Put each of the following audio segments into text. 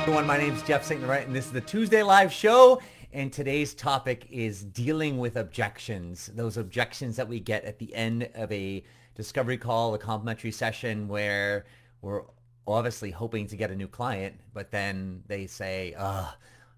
Everyone, my name is Jeff St. Laurent, and this is the Tuesday Live Show. And today's topic is dealing with objections. Those objections that we get at the end of a discovery call, a complimentary session where we're obviously hoping to get a new client, but then they say, I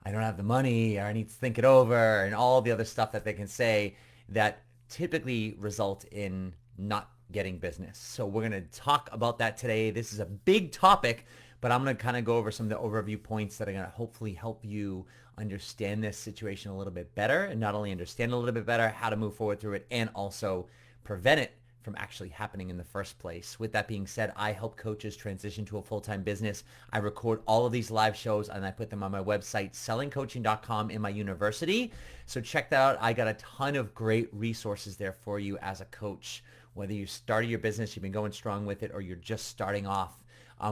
don't have the money, or I need to think it over, and all the other stuff that they can say that typically result in not getting business. So we're going to talk about that today. This is a big topic, but I'm going to kind of go over some of the overview points that are going to hopefully help you understand this situation a little bit better, and not only understand a little bit better how to move forward through it, and also prevent it from actually happening in the first place. With that being said, I help coaches transition to a full-time business. I record all of these live shows and I put them on my website, sellingcoaching.com, in my university. So check that out. I got a ton of great resources there for you as a coach. Whether you started your business, you've been going strong with it, or you're just starting off,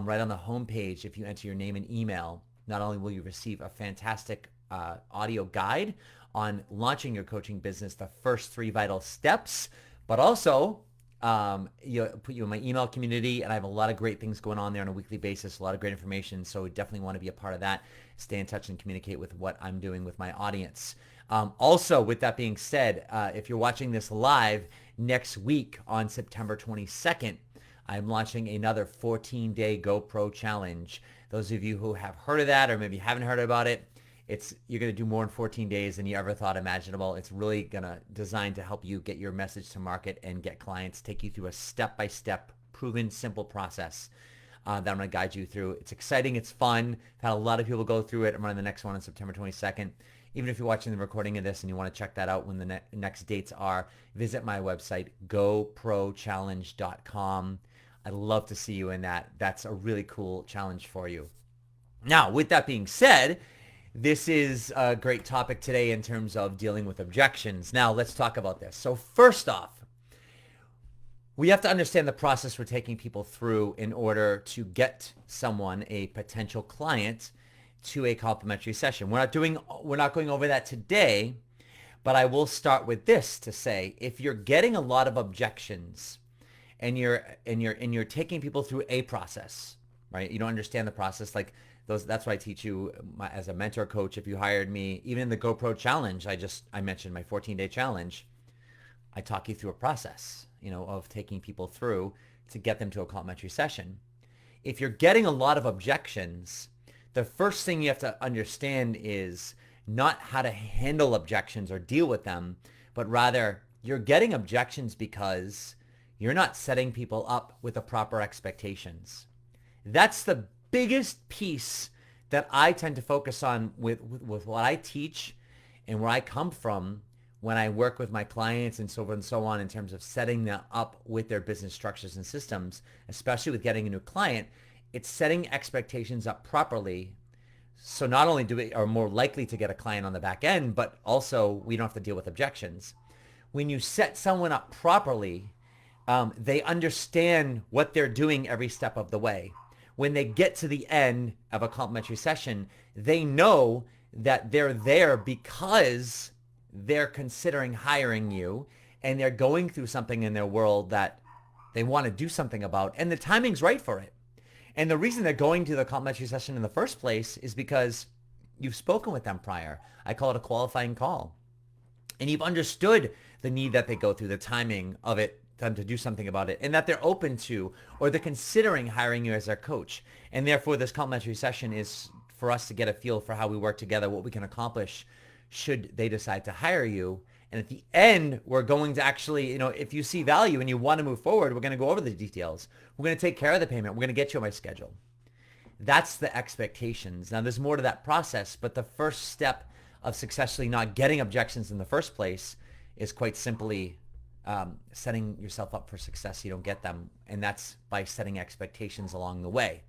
right on the homepage, if you enter your name and email, not only will you receive a fantastic audio guide on launching your coaching business, the first 3 vital steps, but also put you in my email community, and I have a lot of great things going on there on a weekly basis, a lot of great information. So we definitely want to be a part of that. Stay in touch and communicate with what I'm doing with my audience. Also, with that being said, if you're watching this live, next week on September 22nd, I'm launching another 14-day GoPro challenge. Those of you who have heard of that or maybe haven't heard about it, you're going to do more in 14 days than you ever thought imaginable. It's really going to designed to help you get your message to market and get clients, take you through a step-by-step, proven, simple process that I'm going to guide you through. It's exciting. It's fun. I've had a lot of people go through it. I'm running the next one on September 22nd. Even if you're watching the recording of this and you want to check that out when the next dates are, visit my website, GoProChallenge.com. I'd love to see you in that. That's a really cool challenge for you. Now, with that being said, this is a great topic today in terms of dealing with objections. Now, let's talk about this. So first off, we have to understand the process we're taking people through in order to get someone, a potential client, to a complimentary session. We're not going over that today, but I will start with this to say, if you're getting a lot of objections and you're taking people through a process, right? You don't understand the process, like that's what I teach you as a mentor coach. If you hired me, even in the GoPro challenge, I mentioned my 14-day challenge. I talk you through a process, of taking people through to get them to a complimentary session. If you're getting a lot of objections, the first thing you have to understand is not how to handle objections or deal with them, but rather you're getting objections because you're not setting people up with the proper expectations. That's the biggest piece that I tend to focus on with what I teach and where I come from when I work with my clients and so forth and so on, in terms of setting them up with their business structures and systems, especially with getting a new client. It's setting expectations up properly. So not only do we are more likely to get a client on the back end, but also we don't have to deal with objections. When you set someone up properly, they understand what they're doing every step of the way. When they get to the end of a complimentary session, they know that they're there because they're considering hiring you, and they're going through something in their world that they want to do something about, and the timing's right for it. And the reason they're going to the complimentary session in the first place is because you've spoken with them prior. I call it a qualifying call. And you've understood the need that they go through, the timing of it, them to do something about it, and that they're open to, or they're considering hiring you as their coach. And therefore, this complimentary session is for us to get a feel for how we work together, what we can accomplish should they decide to hire you. And at the end, we're going to actually, if you see value and you want to move forward, we're going to go over the details. We're going to take care of the payment. We're going to get you on my schedule. That's the expectations. Now, there's more to that process, but the first step of successfully not getting objections in the first place is quite simply setting yourself up for success. You don't get them, and that's by setting expectations along the way.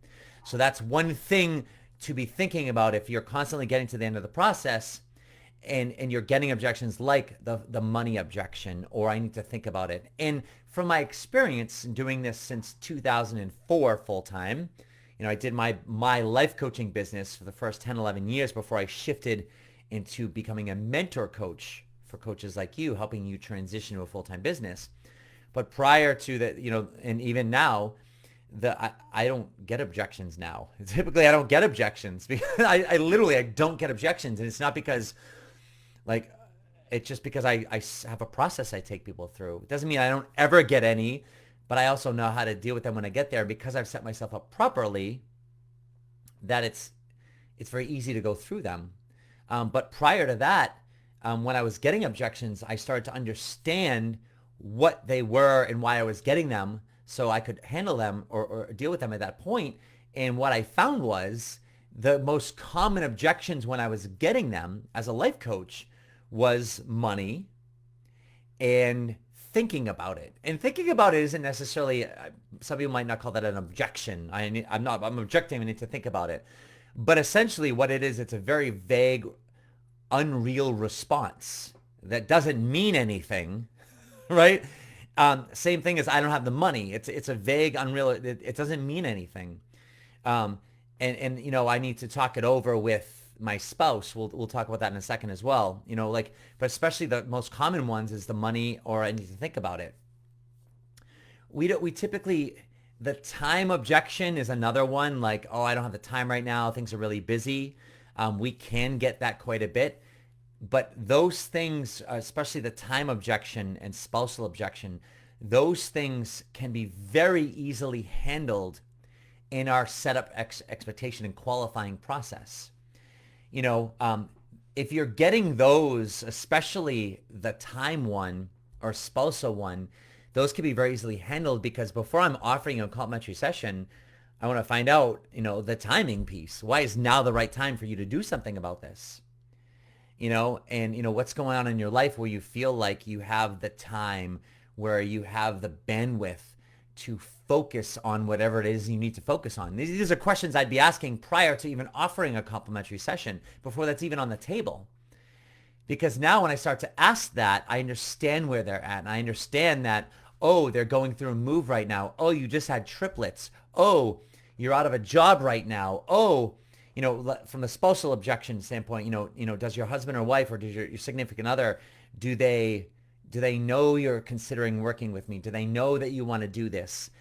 So that's one thing to be thinking about if you're constantly getting to the end of the process and you're getting objections like the money objection, or I need to think about it. And from my experience doing this since 2004 full-time, I did my life coaching business for the first 10, 11 years before I shifted into becoming a mentor coach for coaches like you, helping you transition to a full-time business. But prior to that, and even now, I don't get objections now. Typically, I don't get objections because I literally don't get objections, and it's not because like it's just because I have a process I take people through. It doesn't mean I don't ever get any, but I also know how to deal with them when I get there because I've set myself up properly. That it's very easy to go through them. But prior to that, when I was getting objections, I started to understand what they were and why I was getting them so I could handle them or deal with them at that point. And what I found was the most common objections when I was getting them as a life coach was money and thinking about it. And thinking about it isn't necessarily, some people might not call that an objection. I'm objecting, I need to think about it. But essentially what it is, it's a very vague, unreal response that doesn't mean anything, right? Same thing as I don't have the money. It's a vague, unreal, it doesn't mean anything. And I need to talk it over with my spouse. We'll talk about that in a second as well. But especially the most common ones is the money or I need to think about it. We typically, the time objection is another one, like, oh, I don't have the time right now. Things are really busy. We can get that quite a bit. But those things, especially the time objection and spousal objection, those things can be very easily handled in our setup expectation and qualifying process. If you're getting those, especially the time one or spousal one, those can be very easily handled because before I'm offering a complimentary session, I want to find out, the timing piece. Why is now the right time for you to do something about this? And what's going on in your life where you feel like you have the time, where you have the bandwidth to focus on whatever it is you need to focus on. These are questions I'd be asking prior to even offering a complimentary session, before that's even on the table. Because now when I start to ask that, I understand where they're at. And I understand that, oh, they're going through a move right now. Oh, you just had triplets. Oh, you're out of a job right now. Oh, from the spousal objection standpoint, does your husband or wife or does your significant other, do they know you're considering working with me? Do they know that you want to do this?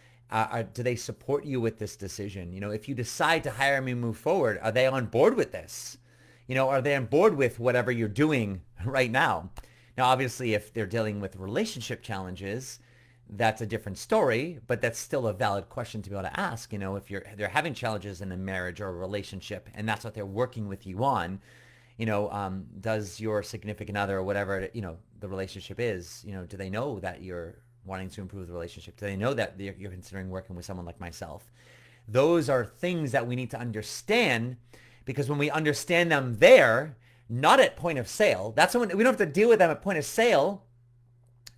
Do they support you with this decision? If you decide to hire me and move forward, are they on board with this? Are they on board with whatever you're doing right now? Now, obviously, if they're dealing with relationship challenges, that's a different story, but that's still a valid question to be able to ask. If they're having challenges in a marriage or a relationship and that's what they're working with you on, does your significant other or whatever, the relationship is, do they know that you're wanting to improve the relationship? Do they know that you're considering working with someone like myself? Those are things that we need to understand, because when we understand them there, not at point of sale, that's when we don't have to deal with them at point of sale.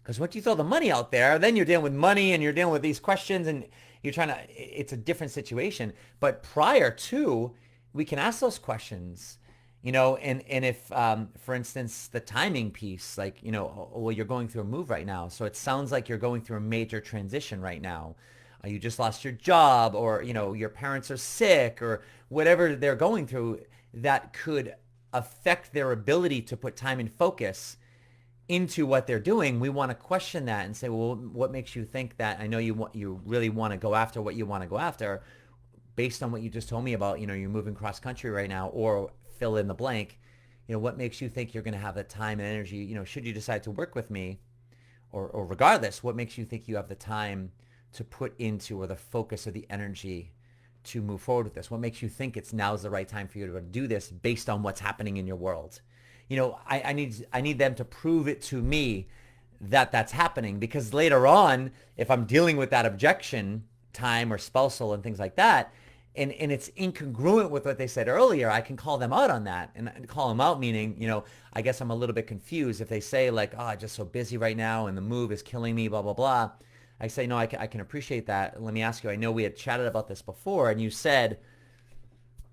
Because once you throw the money out there, then you're dealing with money and you're dealing with these questions and it's a different situation. But prior to, we can ask those questions. And if, for instance, the timing piece, like, well, you're going through a move right now. So it sounds like you're going through a major transition right now. You just lost your job, or, your parents are sick, or whatever they're going through that could affect their ability to put time and focus into what they're doing. We want to question that and say, well, what makes you think that? I know you really want to go after what you want to go after based on what you just told me about, you're moving cross country right now, or fill in the blank. What makes you think you're going to have the time and energy, should you decide to work with me, or regardless, what makes you think you have the time to put into, or the focus or the energy to move forward with this? What makes you think now's the right time for you to do this based on what's happening in your world? I need them to prove it to me that that's happening, because later on, if I'm dealing with that objection, time or spousal and things like that, and it's incongruent with what they said earlier, I can call them out on that. And call them out meaning, I guess I'm a little bit confused. If they say like, oh, I'm just so busy right now and the move is killing me, blah, blah, blah. I say, no, I can appreciate that. Let me ask you, I know we had chatted about this before and you said,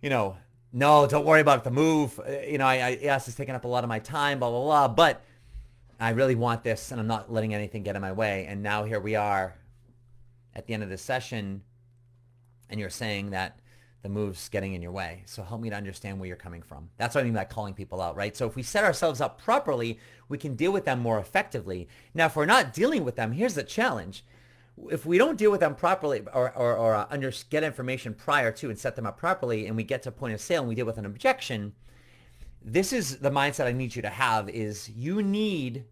no, don't worry about the move. Yes, it's taking up a lot of my time, blah, blah, blah. But I really want this and I'm not letting anything get in my way. And now here we are at the end of the session, and you're saying that the move's getting in your way. So help me to understand where you're coming from. That's what I mean by calling people out, right? So if we set ourselves up properly, we can deal with them more effectively. Now, if we're not dealing with them, here's the challenge. If we don't deal with them properly or get information prior to and set them up properly, and we get to point of sale and we deal with an objection, this is the mindset I need you to have is you need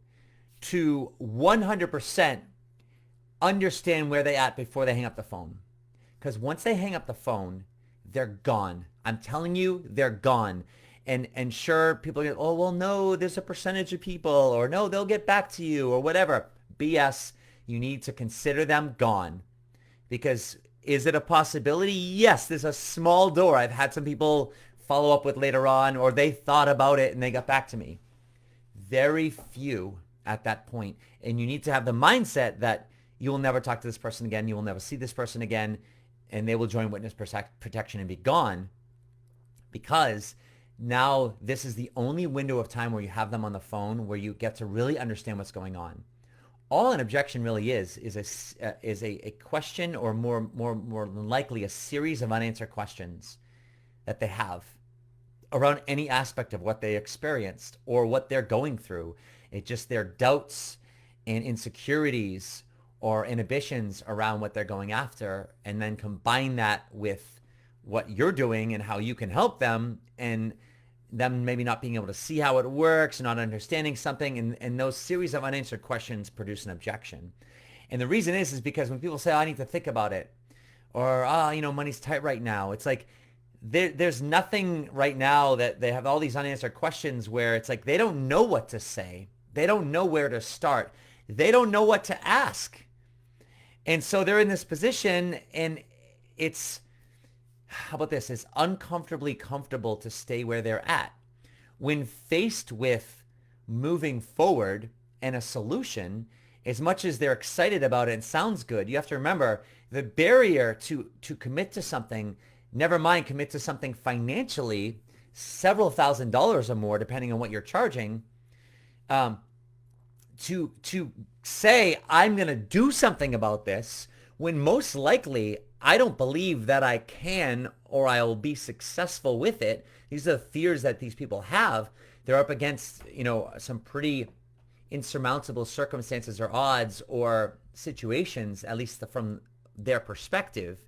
to 100% understand where they're at before they hang up the phone. Because once they hang up the phone, they're gone. I'm telling you, they're gone. And sure, people get, oh, well, no, there's a percentage of people, or no, they'll get back to you, or whatever. BS. You need to consider them gone. Because is it a possibility? Yes, there's a small door. I've had some people follow up with later on, or they thought about it and they got back to me. Very few at that point. And you need to have the mindset that you will never talk to this person again. You will never see this person again. And they will join witness protection and be gone, because now this is the only window of time where you have them on the phone where you get to really understand what's going on. All an objection really is a question, or more than likely a series of unanswered questions that they have around any aspect of what they experienced or what they're going through. It's just their doubts and insecurities or inhibitions around what they're going after, and then combine that with what you're doing and how you can help them, and them maybe not being able to see how it works, not understanding something, and those series of unanswered questions produce an objection. And the reason is because when people say, oh, I need to think about it, or, money's tight right now, it's like there's nothing right now that they have all these unanswered questions where it's like they don't know what to say. They don't know where to start. They don't know what to ask. And so they're in this position, and it's, how about this? It's uncomfortably comfortable to stay where they're at. When faced with moving forward and a solution, as much as they're excited about it and sounds good, you have to remember the barrier to commit to something, never mind commit to something financially, several $1,000s or more, depending on what you're charging, to say, I'm going to do something about this, when most likely I don't believe that I can or I will be successful with it. These are the fears that these people have. They're up against, some pretty insurmountable circumstances or odds or situations, at least from their perspective.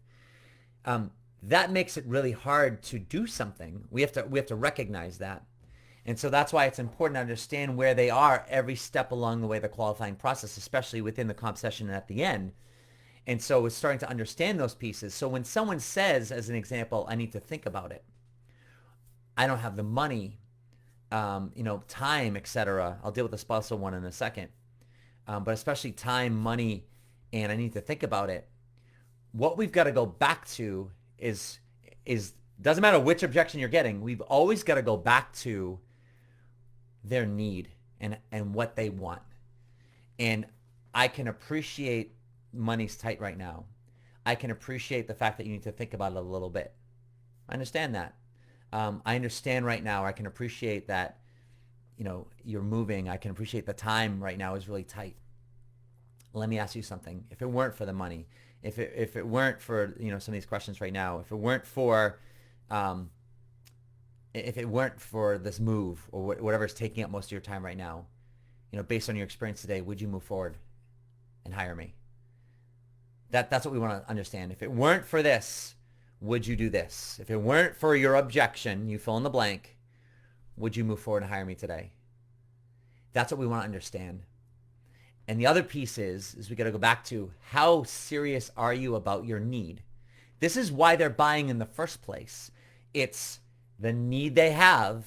That makes it really hard to do something. We have to recognize that. And so that's why it's important to understand where they are every step along the way, the qualifying process, especially within the comp session and at the end. And so it's starting to understand those pieces. So when someone says, as an example, I need to think about it, I don't have the money, time, etc. I'll deal with the spousal one in a second. But especially time, money, and I need to think about it. What we've got to go back to is doesn't matter which objection you're getting. We've always got to go back to their need and what they want. And I can appreciate money's tight right now. I can appreciate the fact that you need to think about it a little bit. I understand that. I understand right now. I can appreciate that, you're moving. I can appreciate the time right now is really tight. Let me ask you something. If it weren't for the money, if it weren't for, some of these questions right now, if it weren't for this move or whatever's taking up most of your time right now, based on your experience today, would you move forward and hire me? That's what we want to understand. If it weren't for this, would you do this? If it weren't for your objection, you fill in the blank, would you move forward and hire me today? That's what we want to understand. And the other piece is we got to go back to, how serious are you about your need? This is why they're buying in the first place. It's the need they have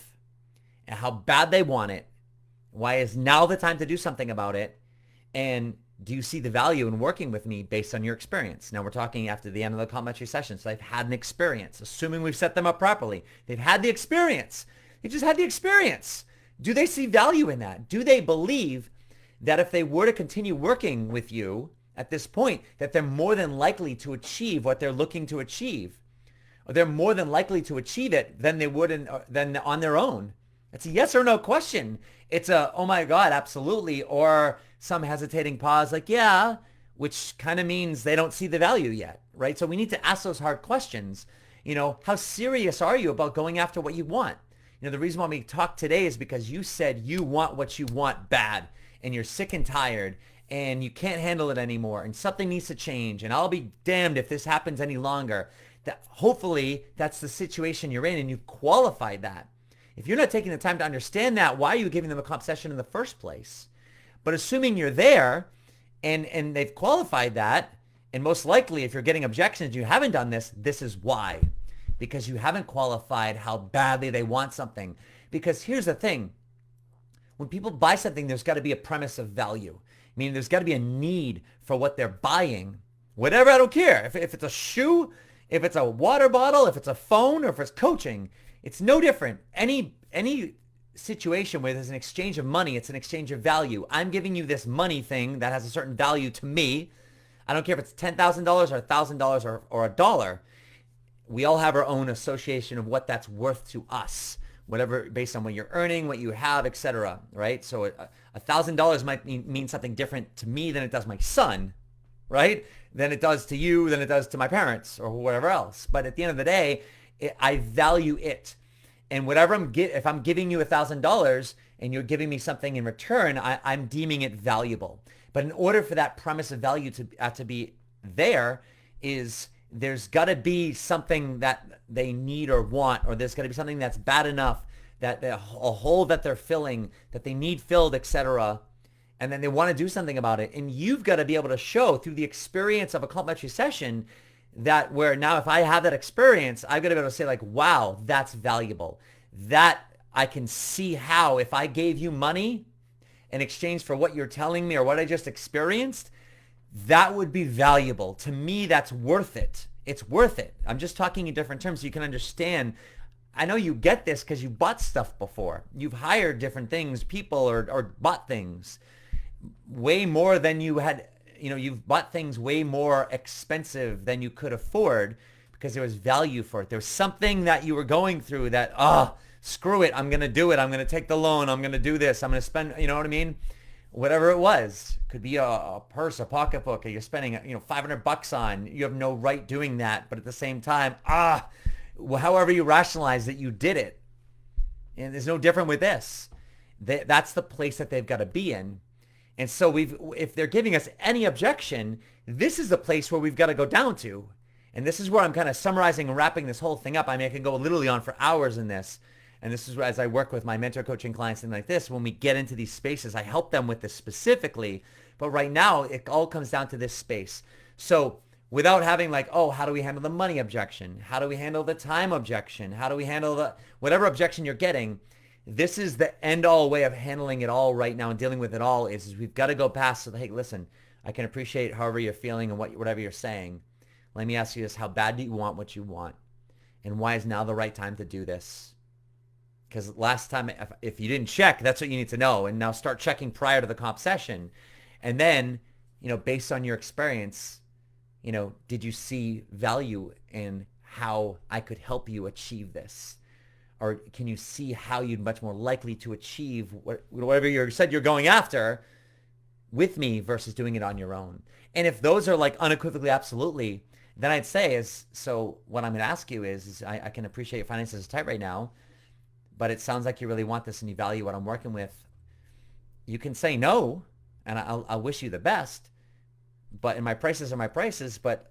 and how bad they want it. Why is now the time to do something about it? And do you see the value in working with me based on your experience? Now we're talking after the end of the complimentary session. So they've had an experience, assuming we've set them up properly. They've had the experience. They just had the experience. Do they see value in that? Do they believe that if they were to continue working with you at this point, that they're more than likely to achieve what they're looking to achieve? Or they're more than likely to achieve it than they would than on their own? It's a yes or no question. It's a, oh my God, absolutely. Or some hesitating pause like, yeah, which kind of means they don't see the value yet, right? So we need to ask those hard questions. How serious are you about going after what you want? The reason why we talk today is because you said you want what you want bad, and you're sick and tired, and you can't handle it anymore, and something needs to change, and I'll be damned if this happens any longer. That hopefully that's the situation you're in, and you qualified that. If you're not taking the time to understand that, why are you giving them a comp session in the first place? But assuming you're there and they've qualified that, and most likely if you're getting objections, you haven't done this, this is why. Because you haven't qualified how badly they want something. Because here's the thing. When people buy something, there's got to be a premise of value. Meaning there's got to be a need for what they're buying. Whatever, I don't care. If it's a shoe, if it's a water bottle, if it's a phone, or if it's coaching, it's no different. Any situation where there's an exchange of money, it's an exchange of value. I'm giving you this money thing that has a certain value to me. I don't care if it's $10,000 or $1,000 or a dollar. We all have our own association of what that's worth to us, whatever, based on what you're earning, what you have, etc. Right? So $1,000 might mean something different to me than it does my son, right? Than it does to you, than it does to my parents or whatever else. But at the end of the day, I value it. And whatever if I'm giving you $1,000 and you're giving me something in return, I'm deeming it valuable. But in order for that premise of value to be there, there's got to be something that they need or want, or there's got to be something that's bad enough, that a hole that they're filling, that they need filled, etc. And then they want to do something about it. And you've got to be able to show through the experience of a complimentary session that where now if I have that experience, I've got to be able to say like, wow, that's valuable. That I can see how if I gave you money in exchange for what you're telling me or what I just experienced, that would be valuable. To me, that's worth it. It's worth it. I'm just talking in different terms so you can understand. I know you get this because you bought stuff before. You've hired different things, people, or bought things way more than you had. You've bought things way more expensive than you could afford because there was value for it. There was something that you were going through that, screw it. I'm going to do it. I'm going to take the loan. I'm going to do this. I'm going to spend, you know what I mean? Whatever it was. Could be a purse, a pocketbook, or you're spending, $500 on. You have no right doing that. But at the same time, however you rationalize that you did it. And there's no different with this. That's the place that they've got to be in. And so if they're giving us any objection, this is the place where we've got to go down to. And this is where I'm kind of summarizing and wrapping this whole thing up. I mean, I can go literally on for hours in this. And this is where, as I work with my mentor coaching clients and like this, when we get into these spaces, I help them with this specifically. But right now, it all comes down to this space. So without having like, how do we handle the money objection? How do we handle the time objection? How do we handle the whatever objection you're getting? This is the end-all way of handling it all right now and dealing with it all is we've got to go past, so hey, listen, I can appreciate however you're feeling and whatever you're saying. Let me ask you this, how bad do you want what you want? And why is now the right time to do this? Because last time, if you didn't check, that's what you need to know. And now start checking prior to the comp session. And then, based on your experience, did you see value in how I could help you achieve this? Or can you see how you'd much more likely to achieve whatever you said you're going after with me versus doing it on your own? And if those are like unequivocally absolutely, then I'd say so what I'm going to ask you is I can appreciate your finances are tight right now, but it sounds like you really want this and you value what I'm working with. You can say no, and I'll wish you the best, but my prices are my prices, but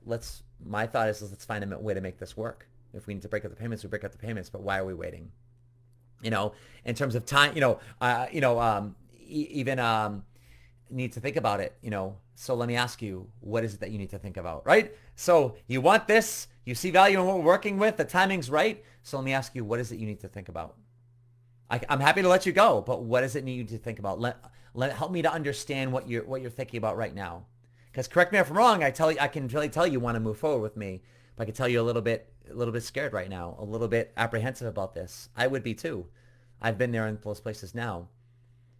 my thought is let's find a way to make this work. If we need to break up the payments, we break up the payments. But why are we waiting? In terms of time, even need to think about it. So let me ask you, what is it that you need to think about, right? So you want this, you see value in what we're working with, the timing's right. So let me ask you, what is it you need to think about? I'm happy to let you go, but what does it need you to think about? Help me to understand what you're thinking about right now. Because correct me if I'm wrong, I can really tell you want to move forward with me, but I can tell you a little bit scared right now, a little bit apprehensive about this. I would be too. I've been there in those places now.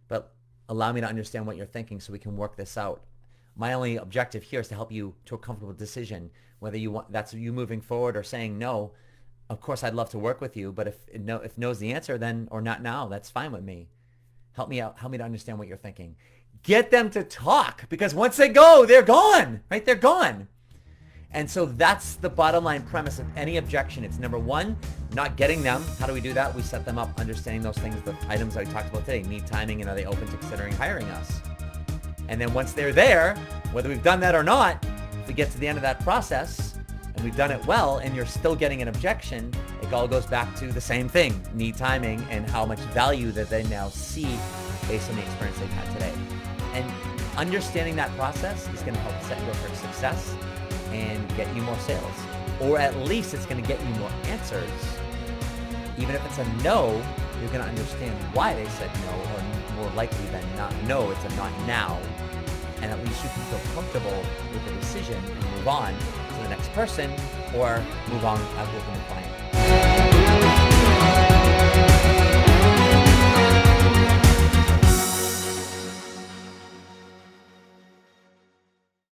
But allow me to understand what you're thinking so we can work this out. My only objective here is to help you to a comfortable decision, whether you want that's you moving forward or saying no. Of course, I'd love to work with you, but if no's the answer, then or not now, that's fine with me. Help me out. Help me to understand what you're thinking. Get them to talk, because once they go, they're gone, right? They're gone. And so that's the bottom line premise of any objection. It's number one, not getting them. How do we do that? We set them up, understanding those things, the items that we talked about today, need timing, and are they open to considering hiring us? And then once they're there, whether we've done that or not, if we get to the end of that process and we've done it well and you're still getting an objection, it all goes back to the same thing, need timing, and how much value that they now see based on the experience they've had today. And understanding that process is going to help set you up for success and get you more sales. Or at least it's going to get you more answers. Even if it's a no, you're going to understand why they said no, or more likely than not no, it's a not now. And at least you can feel comfortable with the decision and move on to the next person or move on with a new client.